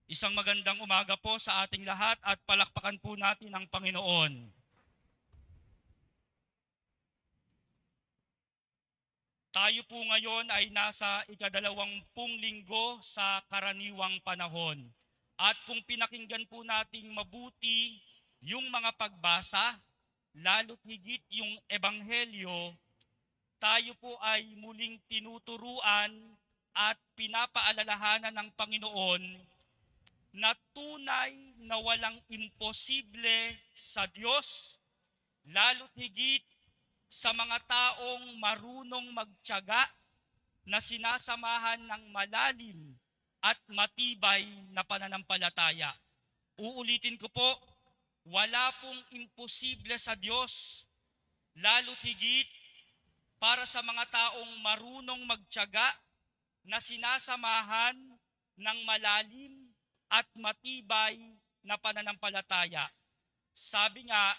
Isang magandang umaga po sa ating lahat at palakpakan po natin ang Panginoon. Tayo po ngayon ay nasa ika-20 linggo sa karaniwang panahon. At kung pinakinggan po nating mabuti yung mga pagbasa, lalo't higit yung Ebanghelyo, tayo po ay muling tinuturuan at pinapaalalahanan ng Panginoon na tunay na walang imposible sa Diyos, lalo't higit sa mga taong marunong magtiyaga na sinasamahan ng malalim at matibay na pananampalataya. Uulitin ko po, wala pong imposible sa Diyos, lalo't higit para sa mga taong marunong magtiyaga na sinasamahan ng malalim at matibay na pananampalataya. Sabi nga,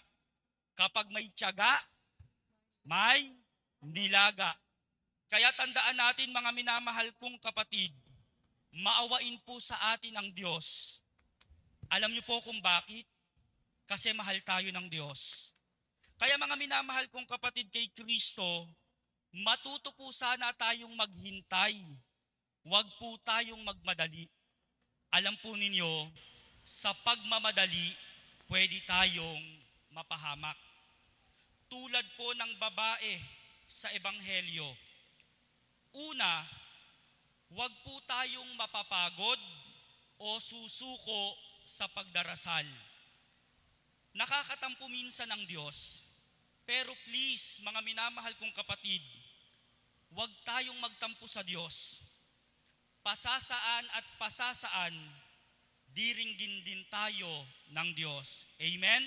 kapag may tiyaga, may nilaga. Kaya tandaan natin mga minamahal kong kapatid, maawain po sa atin ang Diyos. Alam niyo po kung bakit? Kasi mahal tayo ng Diyos. Kaya mga minamahal kong kapatid kay Kristo, matuto po sana tayong maghintay. Huwag po tayong magmadali. Alam po ninyo, sa pagmamadali, pwede tayong mapahamak. Tulad po ng babae sa Ebanghelyo. Una, huwag po tayong mapapagod o susuko sa pagdarasal. Nakakatampo minsan ng Diyos, pero please, mga minamahal kong kapatid, huwag tayong magtampo sa Diyos. Pasasaan at pasasaan, diringgin din tayo ng Diyos. Amen?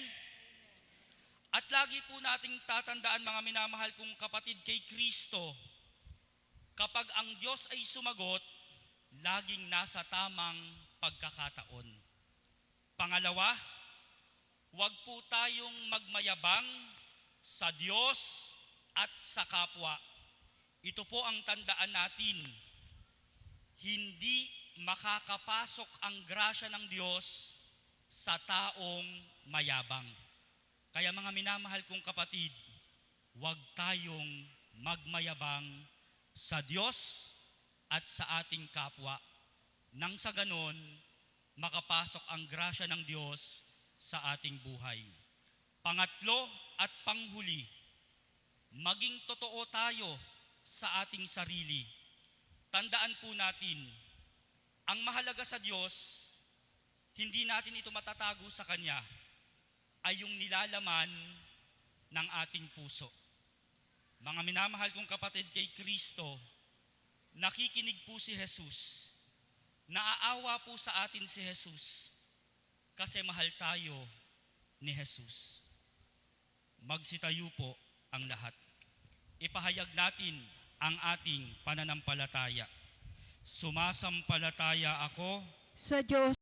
At lagi po nating tatandaan mga minamahal kong kapatid kay Kristo, kapag ang Diyos ay sumagot, laging nasa tamang pagkakataon. Pangalawa, huwag po tayong magmayabang sa Diyos at sa kapwa. Ito po ang tandaan natin. Hindi makakapasok ang grasya ng Diyos sa taong mayabang. Kaya mga minamahal kong kapatid, huwag tayong magmayabang sa Diyos at sa ating kapwa. Nang sa ganon, makapasok ang grasya ng Diyos sa ating buhay. Pangatlo at panghuli, maging totoo tayo sa ating sarili. Tandaan po natin, ang mahalaga sa Diyos, hindi natin ito matatago sa Kanya, ay yung nilalaman ng ating puso. Mga minamahal kong kapatid kay Kristo, nakikinig po si Jesus. Naaawa po sa atin si Jesus kasi mahal tayo ni Jesus. Magsitayo po ang lahat. Ipahayag natin ang ating pananampalataya. Sumasampalataya ako sa Diyos